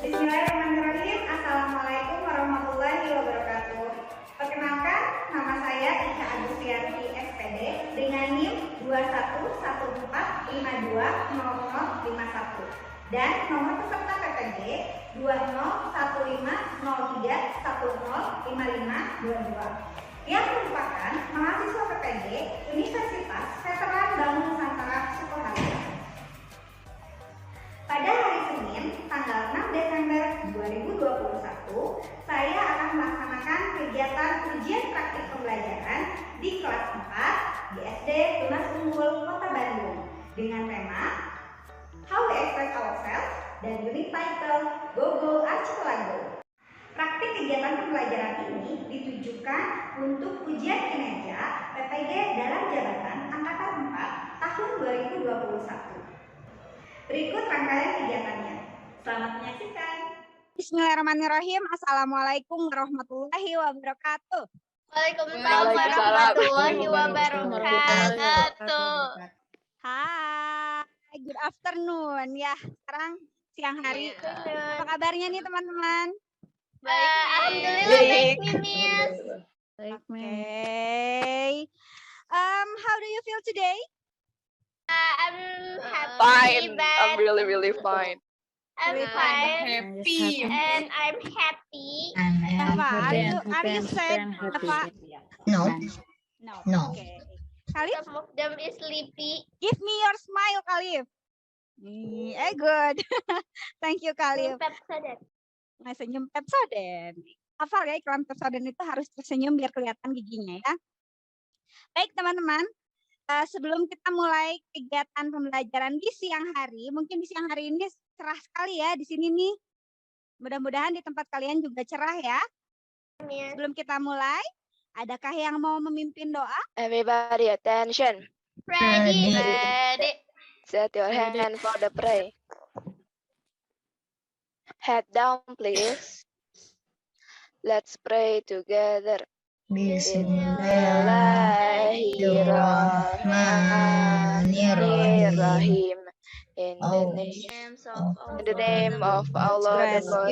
Bismillahirrahmanirrahim. Assalamualaikum warahmatullahi wabarakatuh. Perkenalkan, nama saya Ika Agustianti SPD dengan NIM 2114520051 dan nomor peserta PPG 201503105522 yang merupakan mahasiswa PPG Universitas Veteran Bangun Nusantara Sukoharjo. Pada hari Senin, tanggal 6 Desember 2021, saya akan melaksanakan kegiatan ujian praktik pembelajaran di kelas 4 di SD Tunas Unggul, Kota Bandung dengan tema How We Express Ourselves dan unit title Go Archipelago. Praktik kegiatan pembelajaran ini ditujukan untuk ujian kinerja PPG dalam jabatan Angkatan 4 tahun 2021. Berikut rangkaian kegiatannya. Selamat menyaksikan. Bismillahirrahmanirrahim. Assalamualaikum warahmatullahi wabarakatuh. Waalaikumsalam warahmatullahi wabarakatuh. Hai, good afternoon ya. Sekarang siang hari. Apa kabarnya nih teman-teman? Alhamdulillah baik nih Miss. Okay. How do you feel today? I'm happy, Fine. but I'm really fine. I'm Really fine Happy. and I'm happy. Apa? Are you sad? Apa? No. No. Okay. Khalif, Some of them is sleepy. give me your smile, Khalif. Good. Thank you, Khalif. Pepsodent. Nah, senyum Pepsodent. Hafal ya, iklan Pepsodent itu harus tersenyum biar kelihatan giginya ya. Baik teman-teman, sebelum kita mulai kegiatan pembelajaran di siang hari, mungkin di siang hari ini cerah sekali ya di sini nih. Mudah-mudahan di tempat kalian juga cerah ya. Miss. Sebelum kita mulai, adakah yang mau memimpin doa? Everybody attention. Ready. Set your hand for the pray. Head down, please. Let's pray together. Bismillahirrahmanirrahim. In the name of Allah, the most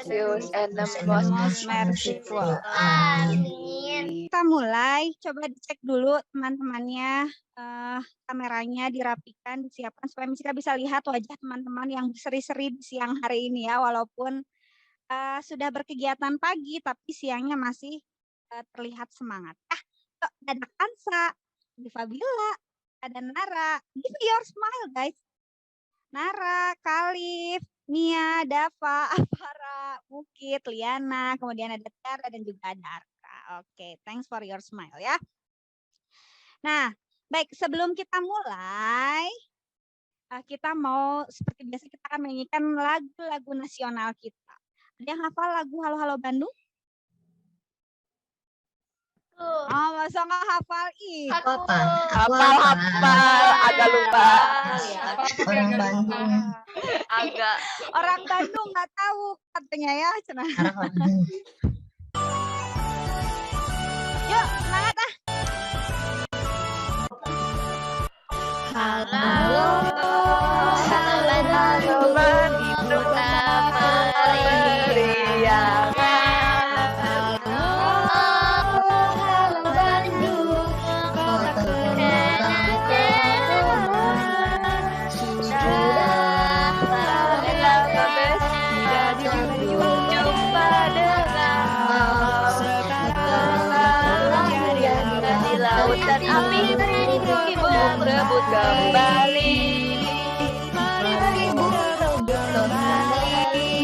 gracious and the most merciful. Amin. Kita mulai, coba dicek dulu teman-temannya, kameranya dirapikan, disiapkan supaya kita bisa lihat wajah teman-teman yang berseri-seri di siang hari ini ya, walaupun sudah berkegiatan pagi tapi siangnya masih terlihat semangat. Ada Kansa, Fabila, ada Nara. Give me your smile guys. Nara, Khalif, Nia, Dava, Afara, Bukit, Liana, kemudian ada Tiara dan juga ada Arka. Oke, thanks for your smile ya. Nah, baik sebelum kita mulai, kita mau seperti biasa kita akan menyanyikan lagu-lagu nasional kita. Ada yang hafal lagu Halo Halo Bandung? Oh, masa nggak hafal? Ih, Hafal, agak lupa. Orang Bandung. Agak. orang Bandung nggak tahu katanya ya. Cenah. Yuk, semangat ah. Halo Bandung, dan api berebut kembali. Mari berebut kembali.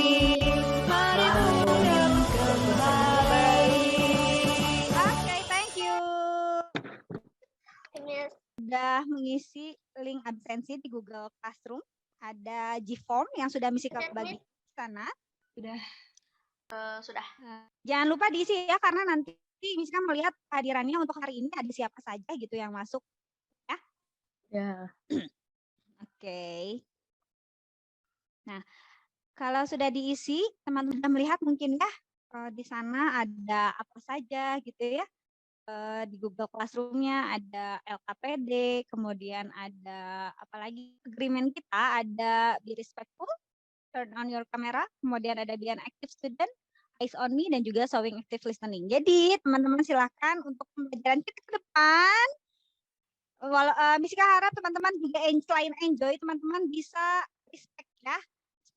Oke, thank you. Sudah mengisi mengisi link absensi di Google Classroom. Ada G-Form yang sudah Miss Ika bagi di sana. Sudah. Jangan lupa diisi ya, karena nanti Miss Ika melihat kehadirannya untuk hari ini ada siapa saja gitu yang masuk. Ya. Ya. Oke. Nah, kalau sudah diisi, teman-teman sudah melihat mungkin ya di sana ada apa saja gitu ya. Di Google Classroom-nya ada LKPD, kemudian ada apalagi agreement kita, ada be respectful, turn on your camera, kemudian ada be an active student, eyes on me, dan juga showing active listening. Jadi teman-teman silakan untuk pembelajaran kita ke depan. Miss Ika harap teman-teman juga selain enjoy, teman-teman bisa respect ya.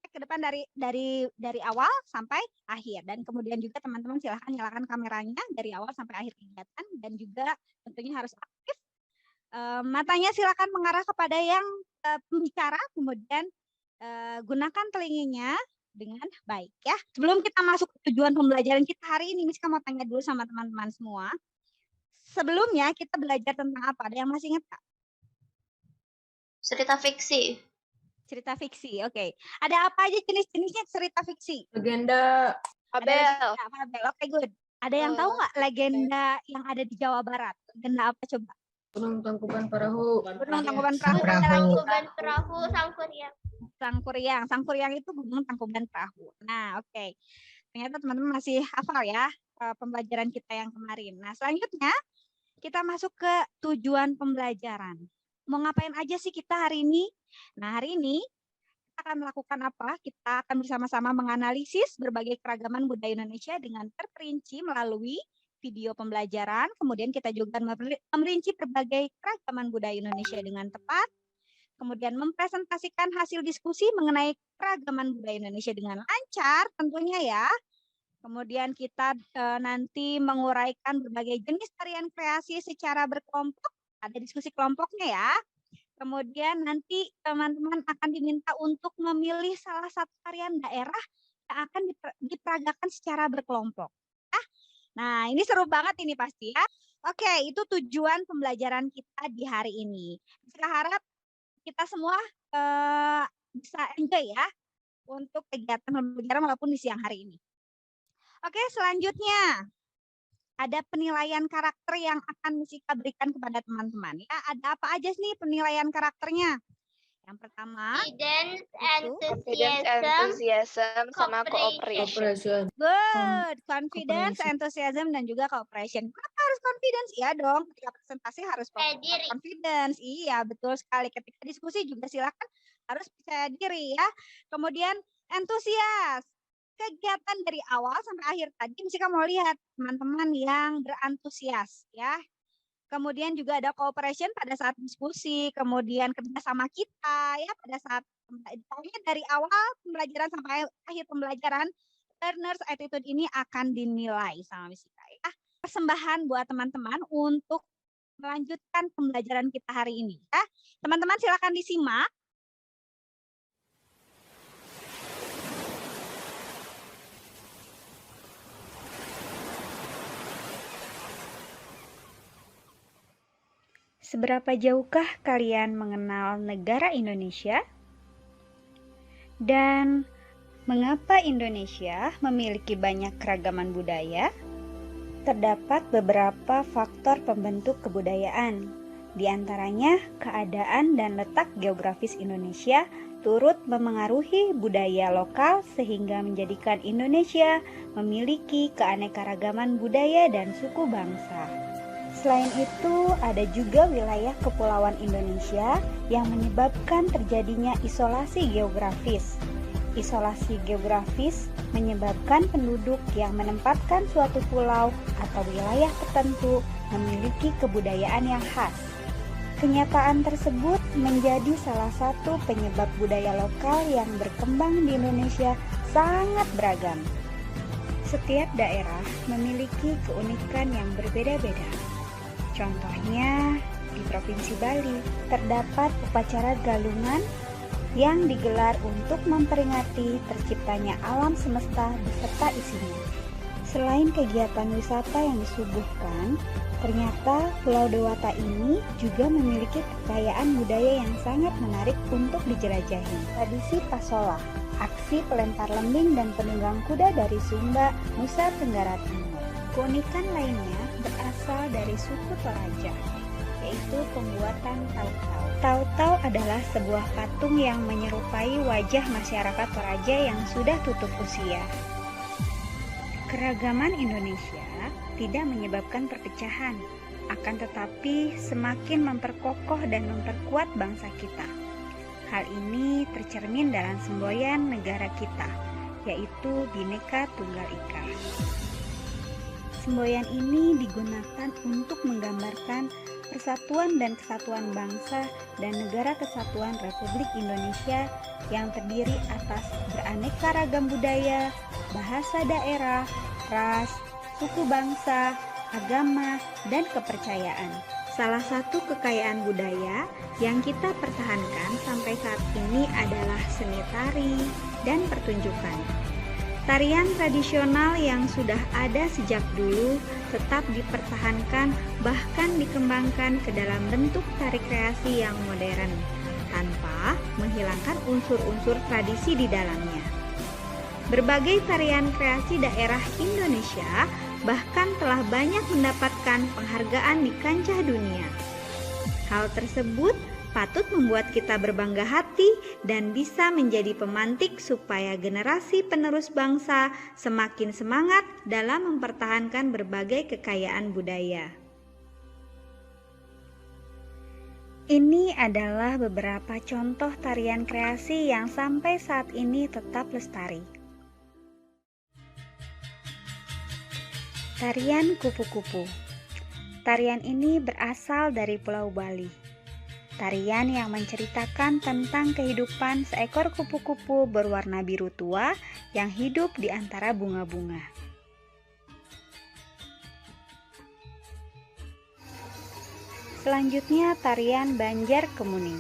Ke depan dari awal sampai akhir, dan kemudian juga teman-teman silahkan nyalakan kameranya dari awal sampai akhir kegiatan, dan juga tentunya harus aktif. Matanya silakan mengarah kepada yang pembicara, kemudian gunakan telinganya dengan baik ya. Sebelum kita masuk ke tujuan pembelajaran kita hari ini, Miss mau tanya dulu sama teman-teman semua. Sebelumnya kita belajar tentang apa? Ada yang masih ingat Kak? Cerita fiksi. Cerita fiksi, oke. Ada apa aja jenis-jenisnya cerita fiksi? Legenda Fabel. Oke, good. Ada yang tahu nggak legenda yang ada di Jawa Barat? Legenda apa coba? Gunung Tangkuban Perahu. Gunung Tangkuban Perahu. Tangkuban Perahu, Sangkuriang. Sangkuriang itu Gunung Tangkuban Perahu. Nah, oke. Ternyata teman-teman masih hafal ya pembelajaran kita yang kemarin. Nah, selanjutnya kita masuk ke tujuan pembelajaran. Mau ngapain aja sih kita hari ini? Nah, hari ini kita akan melakukan apa? Kita akan bersama-sama menganalisis berbagai keragaman budaya Indonesia dengan terperinci melalui video pembelajaran. Kemudian kita juga memperinci berbagai keragaman budaya Indonesia dengan tepat. Kemudian mempresentasikan hasil diskusi mengenai keragaman budaya Indonesia dengan lancar tentunya ya. Kemudian kita nanti menguraikan berbagai jenis tarian kreasi secara berkelompok. Ada diskusi kelompoknya ya. Kemudian nanti teman-teman akan diminta untuk memilih salah satu tarian daerah yang akan diperagakan secara berkelompok. Nah, ini seru banget ini pasti ya. Oke, itu tujuan pembelajaran kita di hari ini. Saya harap kita semua bisa enjoy ya untuk kegiatan pembelajaran walaupun di siang hari ini. Oke, selanjutnya ada penilaian karakter yang akan Miss Ika berikan kepada teman-teman. Ya, ada apa aja nih penilaian karakternya? Yang pertama, enthusiasm, sama cooperation. Good, confidence, enthusiasm, dan juga cooperation. Kenapa harus confidence? Iya dong, ketika presentasi harus confidence. Iya, betul sekali. Ketika diskusi juga silakan harus percaya diri ya. Kemudian antusias. Kegiatan dari awal sampai akhir tadi Miss Ika mau lihat teman-teman yang berantusias ya. Kemudian juga ada cooperation pada saat diskusi, kemudian kerjasama kita ya pada saat pokoknya dari awal pembelajaran sampai akhir pembelajaran, learners attitude ini akan dinilai sama Miss Ika ya. Persembahan buat teman-teman untuk melanjutkan pembelajaran kita hari ini ya. Teman-teman silakan disimak. Seberapa jauhkah kalian mengenal negara Indonesia? Dan mengapa Indonesia memiliki banyak keragaman budaya? Terdapat beberapa faktor pembentuk kebudayaan. Di antaranya, keadaan dan letak geografis Indonesia turut memengaruhi budaya lokal sehingga menjadikan Indonesia memiliki keanekaragaman budaya dan suku bangsa. Selain itu, ada juga wilayah kepulauan Indonesia yang menyebabkan terjadinya isolasi geografis. Isolasi geografis menyebabkan penduduk yang menempatkan suatu pulau atau wilayah tertentu memiliki kebudayaan yang khas. Kenyataan tersebut menjadi salah satu penyebab budaya lokal yang berkembang di Indonesia sangat beragam. Setiap daerah memiliki keunikan yang berbeda-beda. Contohnya, di Provinsi Bali terdapat upacara galungan yang digelar untuk memperingati terciptanya alam semesta beserta isinya. Selain kegiatan wisata yang disuguhkan, ternyata Pulau Dewata ini juga memiliki kekayaan budaya yang sangat menarik untuk dijelajahi. Tradisi Pasola, aksi pelempar lembing dan penunggang kuda dari Sumba, Nusa Tenggara Timur. Keunikan lainnya berasal dari suku Toraja, yaitu pembuatan tautau. Tautau adalah sebuah patung yang menyerupai wajah masyarakat Toraja yang sudah tutup usia. Keragaman Indonesia tidak menyebabkan perpecahan, akan tetapi semakin memperkokoh dan memperkuat bangsa kita. Hal ini tercermin dalam semboyan negara kita, yaitu Bhinneka Tunggal Ika. Semboyan ini digunakan untuk menggambarkan persatuan dan kesatuan bangsa dan negara kesatuan Republik Indonesia yang terdiri atas beraneka ragam budaya, bahasa daerah, ras, suku bangsa, agama, dan kepercayaan. Salah satu kekayaan budaya yang kita pertahankan sampai saat ini adalah seni tari dan pertunjukan. Tarian tradisional yang sudah ada sejak dulu tetap dipertahankan bahkan dikembangkan ke dalam bentuk tari kreasi yang modern tanpa menghilangkan unsur-unsur tradisi di dalamnya. Berbagai tarian kreasi daerah Indonesia bahkan telah banyak mendapatkan penghargaan di kancah dunia. Hal tersebut patut membuat kita berbangga hati dan bisa menjadi pemantik supaya generasi penerus bangsa semakin semangat dalam mempertahankan berbagai kekayaan budaya. Ini adalah beberapa contoh tarian kreasi yang sampai saat ini tetap lestari. Tarian kupu-kupu. Tarian ini berasal dari Pulau Bali. Tarian yang menceritakan tentang kehidupan seekor kupu-kupu berwarna biru tua yang hidup di antara bunga-bunga. Selanjutnya tarian Banjar Kemuning.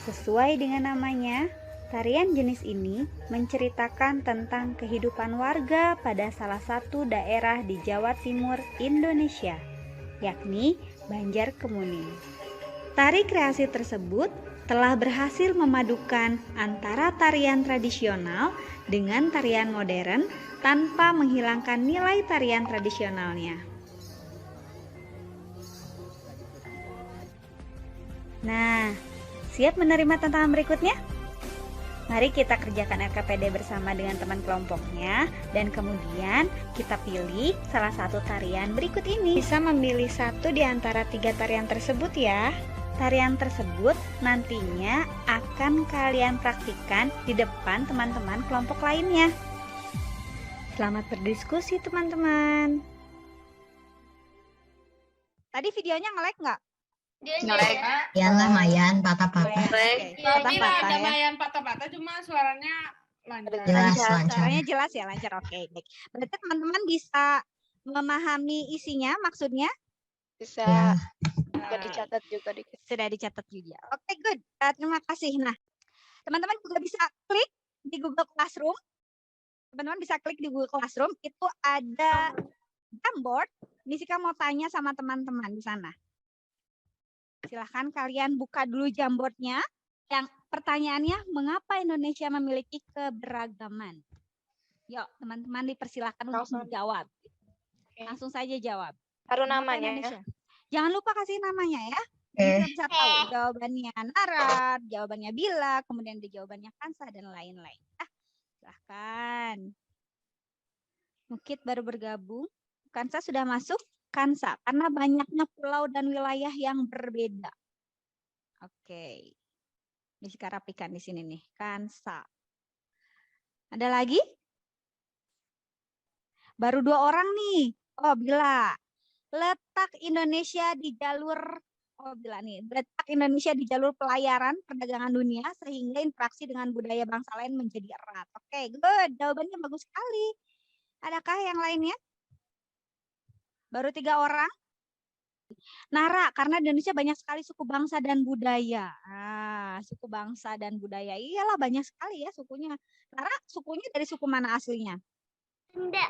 Sesuai dengan namanya, tarian jenis ini menceritakan tentang kehidupan warga pada salah satu daerah di Jawa Timur, Indonesia, yakni Banjar Kemuning. Tari kreasi tersebut telah berhasil memadukan antara tarian tradisional dengan tarian modern tanpa menghilangkan nilai tarian tradisionalnya. Nah, siap menerima tantangan berikutnya? Mari kita kerjakan RKPD bersama dengan teman kelompoknya dan kemudian kita pilih salah satu tarian berikut ini. Bisa memilih satu di antara 3 tarian tersebut ya. Tarian tersebut nantinya akan kalian praktikkan di depan teman-teman kelompok lainnya. Selamat berdiskusi teman-teman. Tadi videonya nge-lag nggak? Nge-lag. Ya lumayan patah-patah. Tapi ada lumayan patah-patah, cuma suaranya lancar. Jelas lancar. Suaranya jelas ya, lancar. Oke, baik. Berarti teman-teman bisa memahami isinya, maksudnya? Bisa. Ya. Sudah dicatat juga. Sudah dicatat juga. Oke, good. Terima kasih. Nah, teman-teman juga bisa klik di Google Classroom. Teman-teman bisa klik di Google Classroom. Itu ada Jamboard. Nisika mau tanya sama teman-teman di sana. Silahkan kalian buka dulu Jamboardnya. Yang pertanyaannya, mengapa Indonesia memiliki keberagaman? Yuk, teman-teman dipersilahkan untuk menjawab. Langsung saja jawab. Taruh Mengapa namanya. Indonesia? Jangan lupa kasih namanya ya. Kita bisa tahu jawabannya Nara, jawabannya Bila, kemudian ada jawabannya Kansa dan lain-lain. Silahkan. Mukit baru bergabung. Kansa sudah masuk. Kansa, karena banyaknya pulau dan wilayah yang berbeda. Oke. Ini sekarang rapikan di sini nih. Kansa. Ada lagi? Baru 2 orang nih. Oh, Bila. Letak Indonesia di jalur letak Indonesia di jalur pelayaran perdagangan dunia sehingga interaksi dengan budaya bangsa lain menjadi erat. Oke, good. Jawabannya bagus sekali. Adakah yang lainnya? Baru 3 orang? Nara, karena Indonesia banyak sekali suku bangsa dan budaya. Suku bangsa dan budaya. Iyalah banyak sekali ya sukunya. Nara, sukunya dari suku mana aslinya? Sunda.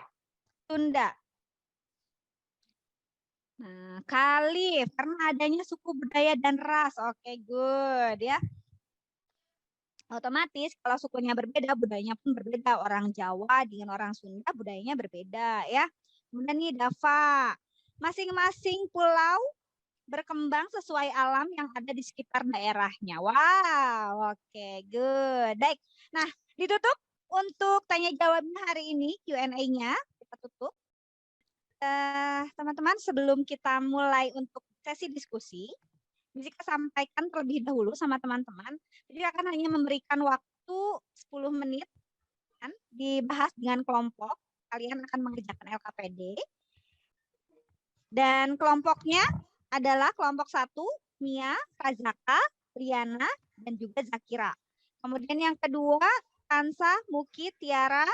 Sunda. Nah, Khalif, karena adanya suku budaya dan ras. Oke, good ya. Otomatis kalau sukunya berbeda, budayanya pun berbeda. Orang Jawa dengan orang Sunda budayanya berbeda ya. Kemudian nih Dava, masing-masing pulau berkembang sesuai alam yang ada di sekitar daerahnya. Wow, oke, good. Baik. Nah, ditutup untuk tanya jawabnya hari ini, Q&A-nya kita tutup. Teman-teman, sebelum kita mulai untuk sesi diskusi, Jessica sampaikan terlebih dahulu sama teman-teman. Jadi akan hanya memberikan waktu 10 menit kan, dibahas dengan kelompok. Kalian akan mengerjakan LKPD. Dan kelompoknya adalah kelompok 1, Mia, Razaka, Riana, dan juga Zakira. Kemudian yang kedua, Kansa, Muki, Tiara,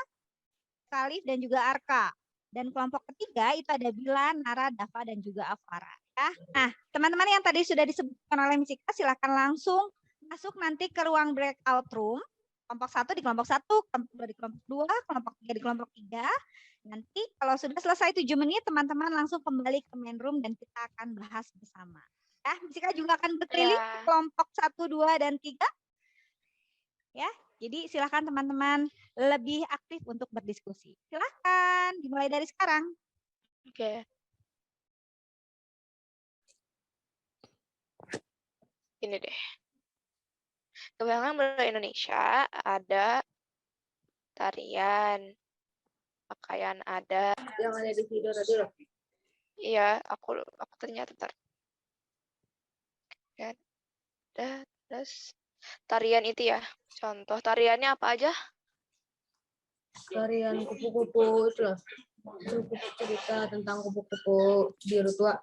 Khalif, dan juga Arka. Dan kelompok ketiga itu ada Bila, Nara, Dava, dan juga Afara. Ya. Nah, teman-teman yang tadi sudah disebutkan oleh Misika, silakan langsung masuk nanti ke ruang breakout room. Kelompok 1 di kelompok 1, kelompok 2 di kelompok 2, kelompok 3 di kelompok 3. Nanti kalau sudah selesai 7 menit, teman-teman langsung kembali ke main room dan kita akan bahas bersama. Ya, Misika juga akan berkeliling kelompok 1, 2, dan 3. Ya, jadi silakan teman-teman lebih aktif untuk berdiskusi. Silakan, dimulai dari sekarang. Oke. Ini deh. Kebanyakan budaya Indonesia ada tarian, pakaian ada. Yang ada di video tadi loh. Iya, aku ternyata ya, ada terus tarian itu ya. Contoh tariannya apa aja? Tarian kupu-kupu itu loh. Cukup cerita tentang kupu-kupu biru tua.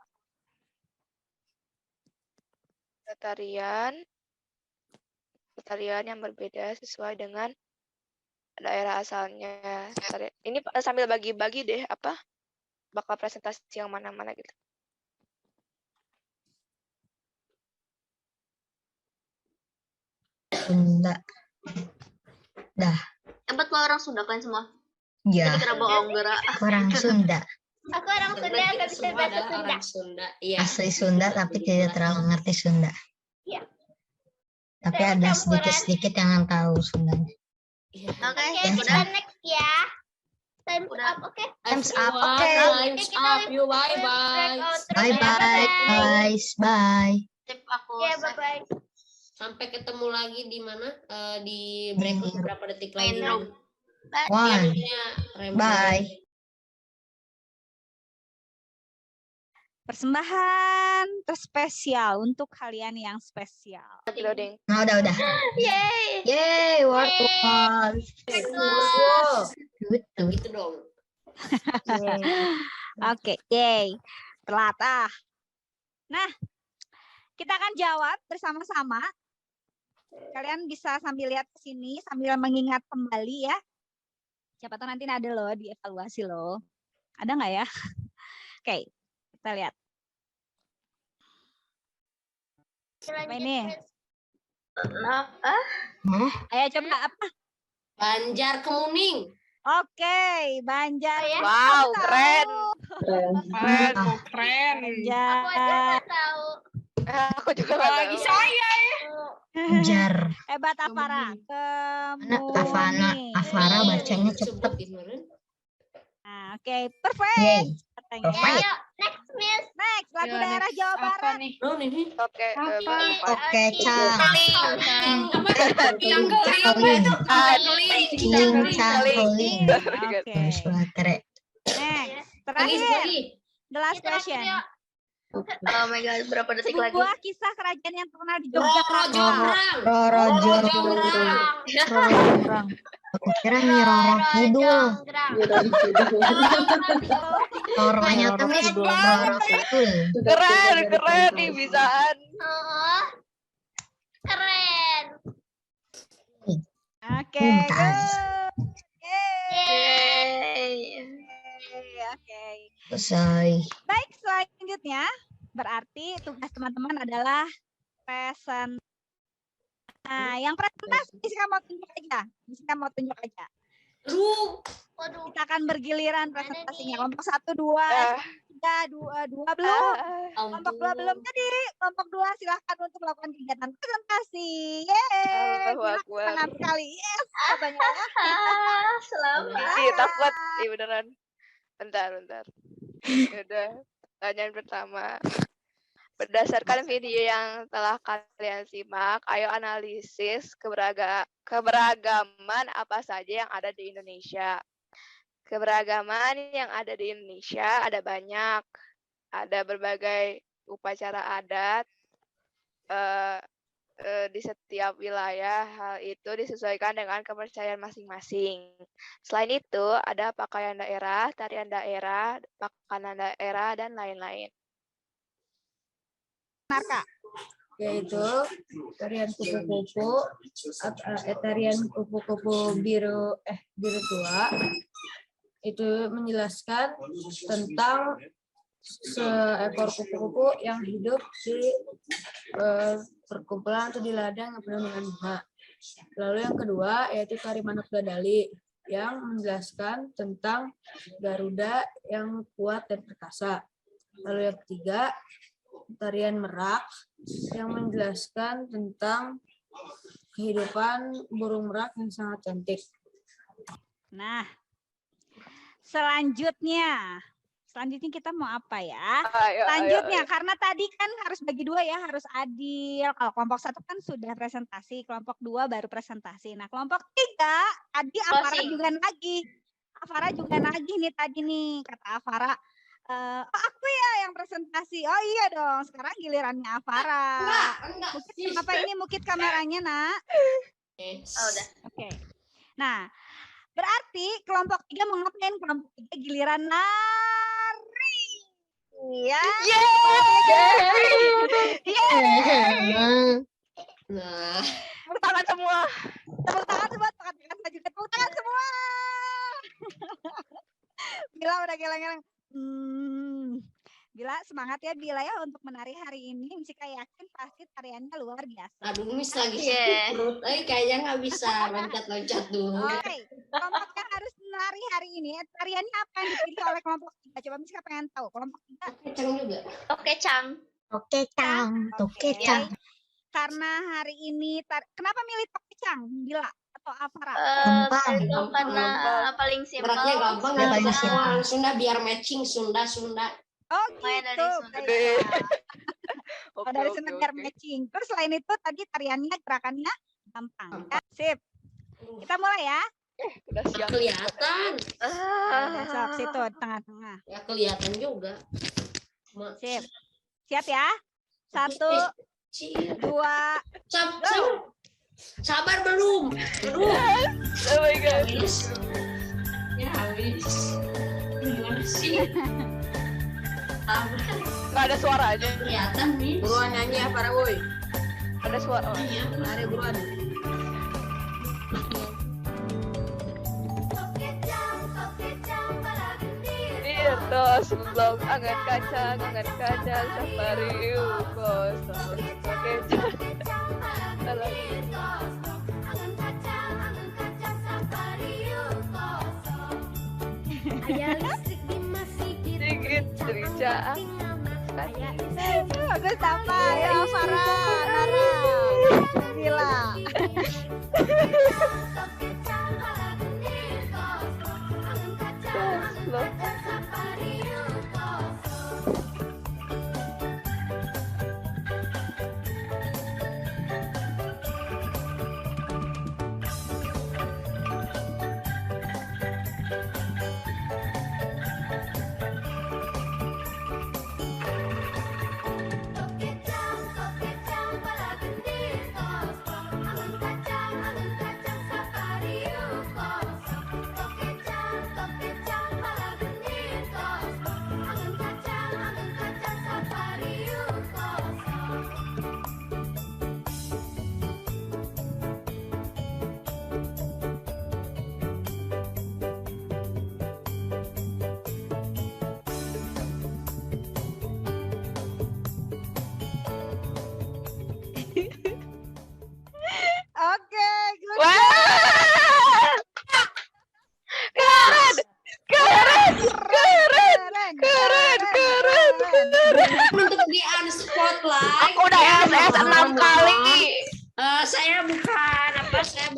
Tarian yang berbeda sesuai dengan daerah asalnya. Ini sambil bagi-bagi deh apa bakal presentasi yang mana-mana gitu. Sunda. Dah. Empat lo orang Sunda kan semua? Ya. Jadi kira bohong gerak. Orang Sunda. Aku orang Sunda, nggak bisa bahasa Sunda. Orang Sunda. Iya. Asli Sunda tapi tidak terlalu ngerti Sunda. Iya. Tapi ada sedikit-sedikit yang tahu Sundanya. Oke, Time's udah up. next ya. Time's up, oke? Time's up, oke. Time's up. You bye-bye. Bye-bye, guys. Bye. Tip aku. Ya, bye-bye. Sampai ketemu lagi di mana? Di breakout berapa detik lagi? Main room. One. Bye. Persembahan terspesial untuk kalian yang spesial. Loading. Nah, udah. Yeay. Yeay, work wall. Good. Gitu dong. Oke, yay. Telat. Nah, kita akan jawab bersama-sama. Kalian bisa sambil lihat ke sini, sambil mengingat kembali ya. Siapa tahu nanti ada loh, dievaluasi loh. Ada nggak ya? Oke, kita lihat. Apa ini? Ayo coba apa? Banjar Kemuning. Oke, Banjar. Wow, keren. Keren. Banjar. Aku aja nggak tahu. Aku juga nggak tahu. Lagi saya. Banjar. Hebat Afara. Mana Afara bacanya cepet. Nah, oke, perfect. Yay. Katanya. Perfect. Ayo, next, Miss. Next, lagu Ya, daerah next. Jawa Apa Barat. nih? Oh, ini. Oke. Oke, Cang. Cangkeling. Cangkeling. Oke. Terus baterai. Next, terakhir. The last question. Oh my god, berapa detik lagi? Sebuah kisah kerajaan yang terkenal di Roro Yogyakarta. Jonggrang. Roro Jonggrang. Aku kira Nyi Roro Kidul. Roronya tuh Miss Roro Kidul. Keren nih bisaan. Oh, keren. Oke, Mumtaz. good. Yeay. Oke. Selesai. Baik, selanjutnya berarti tugas teman-teman adalah present. Nah, yang presentasi Jessica mau tunjuk aja. Aduh, Waduh. Kita akan bergiliran Mana presentasinya. nih? Kelompok 1, 2, Ah, 3, 2 belum. ah, Kelompok 2 belum tadi. Kelompok 2 silahkan untuk melakukan kegiatan presentasi. Yeay. Allahu Bila Akbar. semangat sekali. Yes, katanya ya. Selamat. Ih, takut. Ih, beneran. Bentar. Udah. Pertanyaan pertama. Berdasarkan video yang telah kalian simak, ayo analisis keberagaman apa saja yang ada di Indonesia. Keberagaman yang ada di Indonesia ada banyak. Ada berbagai upacara adat di setiap wilayah. Hal itu disesuaikan dengan kepercayaan masing-masing. Selain itu, ada pakaian daerah, tarian daerah, makanan daerah, dan lain-lain. Narka. Yaitu tarian kupu-kupu, tarian kupu-kupu biru tua. Itu menjelaskan tentang seekor kupu-kupu yang hidup di perkumpulan atau di ladang yang penuh dengan bunga. Lalu yang kedua yaitu tari Manuk Dadali yang menjelaskan tentang Garuda yang kuat dan perkasa. Lalu yang ketiga tarian Merak yang menjelaskan tentang kehidupan burung merak yang sangat cantik. Nah, selanjutnya kita mau apa ya? Selanjutnya, karena tadi kan harus bagi dua ya, harus adil. Kalau kelompok 1 kan sudah presentasi, kelompok 2 baru presentasi. Nah, kelompok 3 tadi Afara juga lagi. Afara juga nagih nih tadi nih, kata Afara. Aku ya yang presentasi. Oh iya dong, sekarang gilirannya Afara. Mukit, apa ini mukit kameranya, Nak? Oh, udah. Oke. Nah, berarti kelompok 3 mau ngapain? Kelompok 3 giliran nari. Ya. Nah, Tepuk tangan semua. Tepuk tangan semua, tepuk tangan semua. Bila udah geleng-geleng. Bila semangat ya Bila ya untuk menari hari ini. Misika yakin pasti tariannya luar biasa. aduh Miss lagi Yeah. sakit perut. Kayaknya nggak bisa loncat-loncat dulu. Oke, kelompok yang harus menari hari ini. Tariannya apa yang dipilih oleh kelompok 3? Coba Misika pengen tahu. Kelompok 3. Kecang juga. Oke, Cang. Oke, Cang. Oke, Cang. Karena hari ini, kenapa milih Tokecang? Bila atau Afara? Gampang. Itu karena paling simpel. Beratnya gampang Ya, ya paling bahasa simpel. orang Sunda biar matching Sunda. Oh Main dari gitu. Sunda. baiklah. Oke, Oh, dari oke, Sunda biar oke. matching. Terus selain itu tadi tariannya, gerakannya gampang. Ya, sip. Kita mulai ya. Udah Nggak siap. kelihatan. Udah, sok, situ di tengah-tengah. Ya kelihatan juga. Sip. Siap ya? 1, 2, Sabar belum? Aduh. Oh my god. Habis. Ya habis. Gimana sih? Nggak ada suaranya. Kelihatan nih. Buruan nyanyi Afara woi. Ada suara. Oh. Iya. Lari buruan. Tos belum angan kacang safari kosong. Oke. Salah. Sedikit cerita. bagus apa ya Farah, Nara, Bila.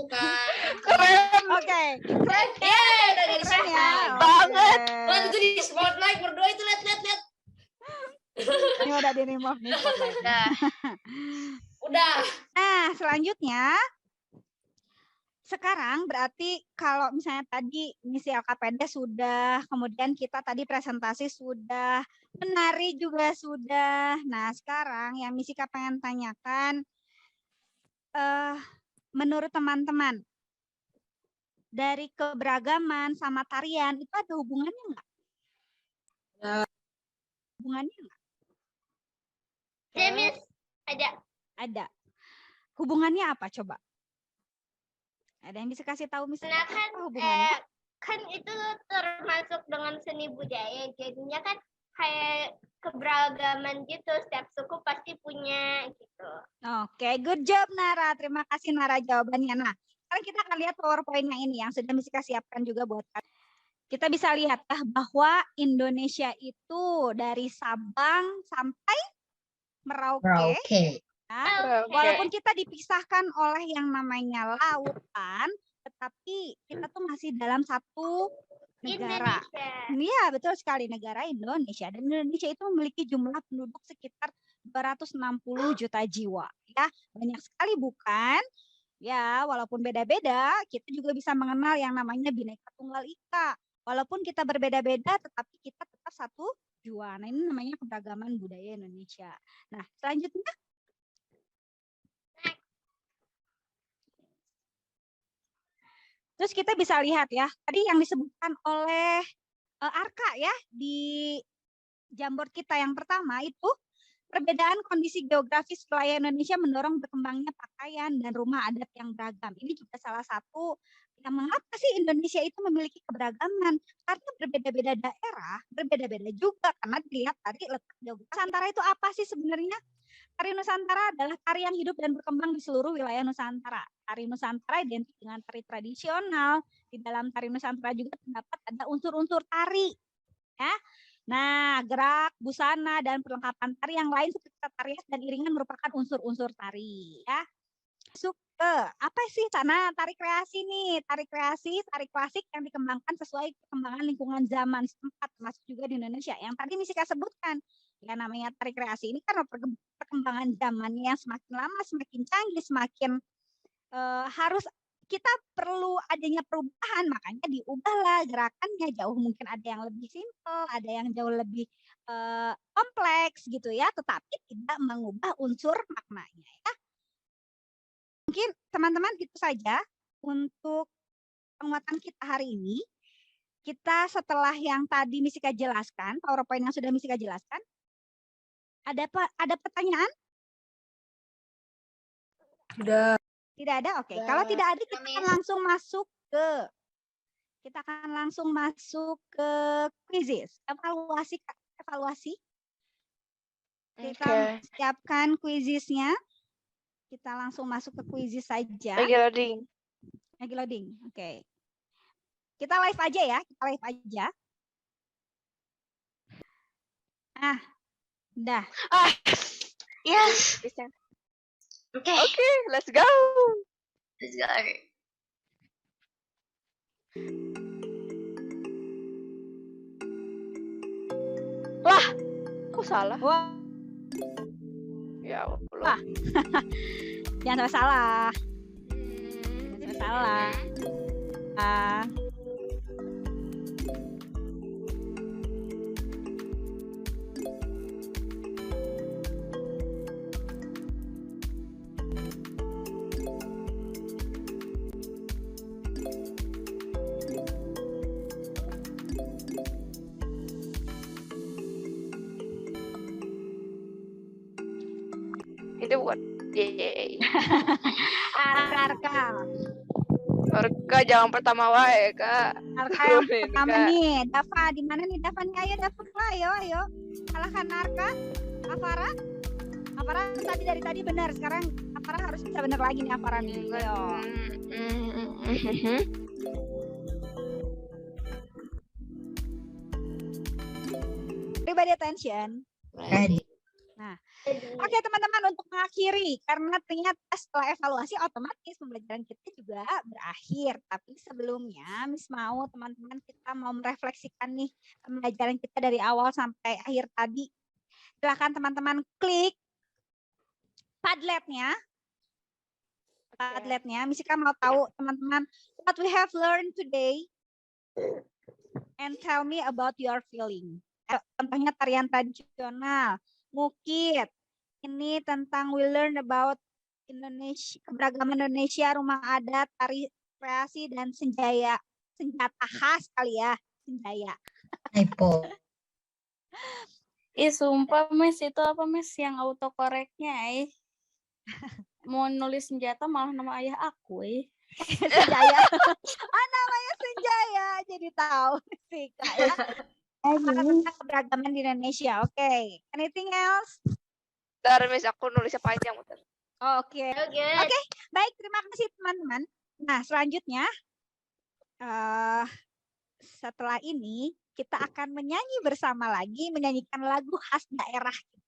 bukan. Keren Oke, keren Udah jadi keren ya. spotlight. banget. Lihat itu di spotlight berdua itu lihat. Ini udah di remove nih spotlight. Udah. Udah. Nah, selanjutnya sekarang berarti kalau misalnya tadi misi LKPD sudah, kemudian kita tadi presentasi sudah, menari juga sudah. Nah, sekarang yang misi Kak pengen tanyakan, menurut teman-teman, dari keberagaman sama tarian itu ada hubungannya nggak? Hubungannya nggak? James, ada. Ada. Hubungannya apa coba? Ada yang bisa kasih tahu misalnya Nah kan, apa hubungannya? kan itu termasuk dengan seni budaya. Jadinya kan kayak keberagaman gitu. Setiap suku pasti punya gitu. Oke, good job Nara. Terima kasih Nara jawabannya. Nah, sekarang kita akan lihat PowerPoint-nya ini yang sudah Misika siapkan juga buat kalian. Kita bisa lihat bahwa Indonesia itu dari Sabang sampai Merauke. Merauke. Ya, walaupun kita dipisahkan oleh yang namanya lautan, tetapi kita tuh masih dalam satu negara. Indonesia. Iya, betul sekali, negara Indonesia. Dan Indonesia itu memiliki jumlah penduduk sekitar 260 juta jiwa. Ya, banyak sekali bukan? Ya, walaupun beda-beda, kita juga bisa mengenal yang namanya Bhinneka Tunggal Ika. Walaupun kita berbeda-beda, tetapi kita tetap satu jua. Nah, ini namanya keberagaman budaya Indonesia. Nah, selanjutnya. Terus kita bisa lihat ya, tadi yang disebutkan oleh Arka ya di Jamboard kita yang pertama itu perbedaan kondisi geografis wilayah Indonesia mendorong berkembangnya pakaian dan rumah adat yang beragam. Ini juga salah satu yang mengapa sih Indonesia itu memiliki keberagaman? Karena berbeda-beda daerah, berbeda-beda juga karena dilihat tadi letak geografis. Nusantara itu apa sih sebenarnya? Tari Nusantara adalah tari yang hidup dan berkembang di seluruh wilayah Nusantara. Tari Nusantara identik dengan tari tradisional. Di dalam tari Nusantara juga terdapat ada unsur-unsur tari. Ya. Nah, gerak, busana, dan perlengkapan tari yang lain seperti tarias dan iringan merupakan unsur-unsur tari. Ya. Masuk ke apa sih sana tari kreasi nih? Tari kreasi, tari klasik yang dikembangkan sesuai perkembangan lingkungan zaman setempat, termasuk juga di Indonesia. Yang tadi Misika sebutkan. Ya namanya tari kreasi ini karena perkembangan zamannya yang semakin lama semakin canggih, semakin harus kita perlu adanya perubahan, makanya diubahlah gerakannya, jauh mungkin ada yang lebih simpel, ada yang jauh lebih kompleks gitu ya, tetapi tidak mengubah unsur maknanya ya. Mungkin teman-teman gitu saja untuk penguatan kita hari ini. Kita setelah yang tadi Misika jelaskan, PowerPoint yang sudah Misika jelaskan, ada pertanyaan? Sudah. Tidak ada, oke. Kalau tidak ada, kita akan langsung masuk ke quizzes. Evaluasi. Kita siapkan quizesnya. Kita langsung masuk ke quizzes saja. Lagi loading. Oke. Kita live aja ya. Udah. Yes. Oke. Oke, let's go. Let's go. Lah, kok salah? Wah, Ya Allah. Wah. Jangan salah. Salah. Itu bukan. Yeay. Arka. Arka jangan pertama wae, Kak. Arka yang Turunin, pertama Kak. nih. Dava, di mana nih Dava nih? Ayo Dava, ayo. Kalahkan Arka. Afara tadi dari tadi benar. Sekarang Afara harus bisa benar lagi nih Afara nih. Ayo. Everybody attention. Ready. Nah, Oke teman-teman, untuk mengakhiri, karena ternyata setelah evaluasi otomatis pembelajaran kita juga berakhir. Tapi sebelumnya Miss mau teman-teman kita mau merefleksikan nih pembelajaran kita dari awal sampai akhir tadi. Silakan teman-teman klik Padlet-nya. Padlet-nya. Misika mau tahu teman-teman what we have learned today and tell me about your feeling. Contohnya tarian tradisional, mukit. Ini tentang we learn about Indonesia, keberagaman Indonesia, rumah adat, tari kreasi dan senjata khas kali ya, senjaya. Typo. Ih, sumpah, Miss, itu apa, Miss, yang autocorrectnya, mau nulis senjata malah nama ayah aku, Senjaya. Namanya Senjaya, jadi tahu sih, Kak, ya. Tentang keberagaman di Indonesia. Oke. Anything else? Ntar Miss, aku nulisnya panjang. Oke. Oke, baik. Terima kasih teman-teman. Nah, selanjutnya setelah ini kita akan menyanyi bersama lagi, menyanyikan lagu khas daerah kita.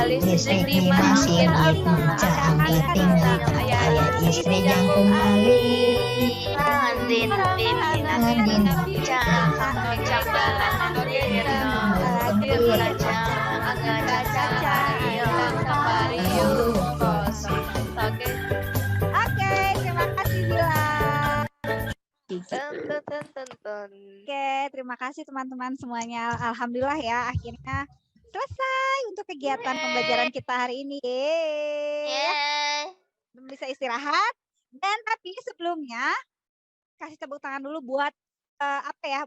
Listrik di mesin dipuncak angkat tinggi, ayah istri jangkung kali. Andin Oke, terima kasih Bila. Oke, terima kasih teman-teman semuanya. Alhamdulillah ya, akhirnya selesai untuk kegiatan pembelajaran kita hari ini. Bisa istirahat. Dan tapi sebelumnya kasih tepuk tangan dulu buat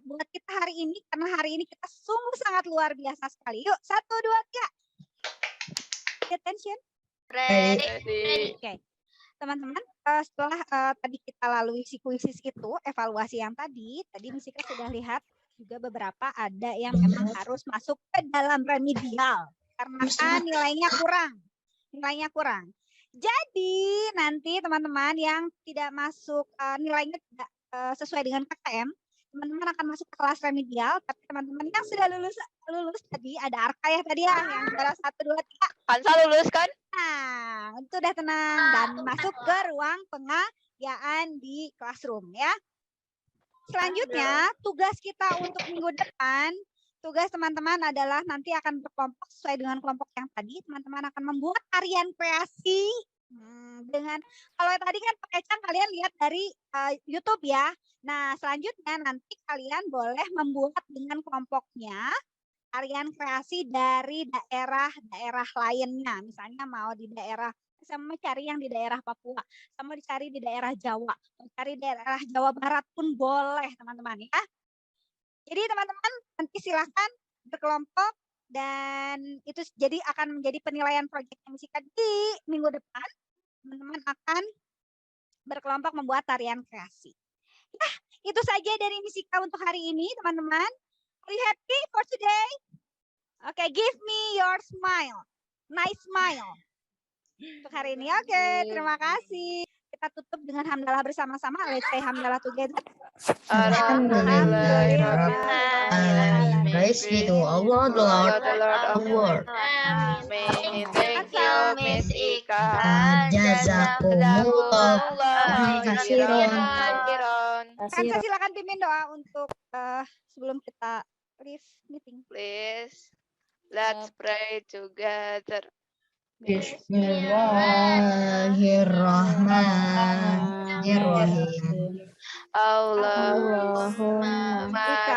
buat kita hari ini, karena hari ini kita sungguh sangat luar biasa sekali. Yuk, 1, 2, 3. Pay attention. Ready. Oke. Teman-teman, setelah tadi kita lalui si kuisis itu, evaluasi yang tadi Misika sudah lihat juga beberapa ada yang memang harus masuk ke dalam remedial karena kan nilainya kurang. Jadi nanti teman-teman yang tidak masuk nilainya tidak sesuai dengan KKM, teman-teman akan masuk ke kelas remedial. Tapi teman-teman yang sudah lulus tadi ada Arka ya tadi ya yang juara 1, 2, 3. Kansa lulus kan? Nah, itu udah tenang dan masuk ke ruang pengajian di classroom ya. Selanjutnya, tugas kita untuk minggu depan, tugas teman-teman adalah nanti akan berkelompok sesuai dengan kelompok yang tadi. Teman-teman akan membuat tarian kreasi dengan, kalau tadi kan pakai kalian lihat dari YouTube ya. Nah, selanjutnya nanti kalian boleh membuat dengan kelompoknya tarian kreasi dari daerah-daerah lainnya. Misalnya mau di daerah, sama cari yang di daerah Papua, sama dicari di daerah Jawa, mencari daerah Jawa Barat pun boleh teman-teman ya. Jadi teman-teman nanti silahkan berkelompok dan itu jadi akan menjadi penilaian proyek Misika di minggu depan. Teman-teman akan berkelompok membuat tarian kreasi. Nah, itu saja dari Misika untuk hari ini teman-teman. Are you happy for today? Okay, give me your smile. Nice smile. Untuk hari ini. Oke, terima kasih. Kita tutup dengan hamdalah bersama-sama. Let's say hamdalah together. Alhamdulillah. Praise be to Allah, the Lord of the world. Thank you, Miss Ika. Jazakumullah khairan. Kansa silakan pimpin doa untuk sebelum kita leave meeting. Please, let's pray together. Bismillahirrahmanirrahim. Allahumma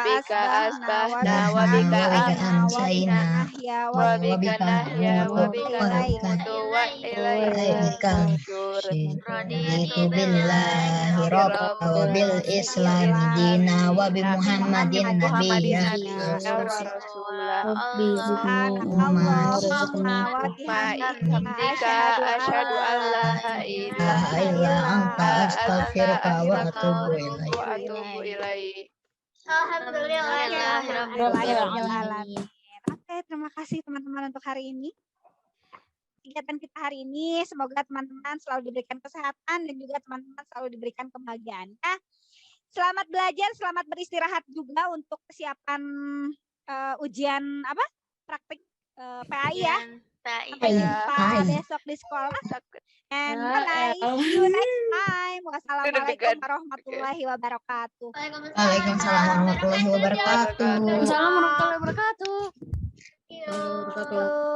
bika asbahna wa bika amsayna ya wa wa bika nahya wa bika ilaika. namutu wa ilaika nusyur. Raditu billahi rabba wa bil islami dina wa bi Muhammadin nabiyya. Subhanallahumma wa bihamdika Asyhadu an la ilaha illa anta astaghfiruka wa atubu ilaik. wa atubu ilaik. Alhamdulillahirrahmanirrahim. Oke, terima kasih teman-teman untuk hari ini. Kegiatan kita hari ini, semoga teman-teman selalu diberikan kesehatan dan juga teman-teman selalu diberikan kebahagiaan. Ya. Selamat belajar, selamat beristirahat juga untuk kesiapan ujian praktik PAI ya. Sampai jumpa besok di sekolah. And bye. See you next time. Wassalamualaikum warahmatullahi wabarakatuh. Waalaikumsalam warahmatullahi wabarakatuh. Assalamualaikum warahmatullahi wabarakatuh. Yuk.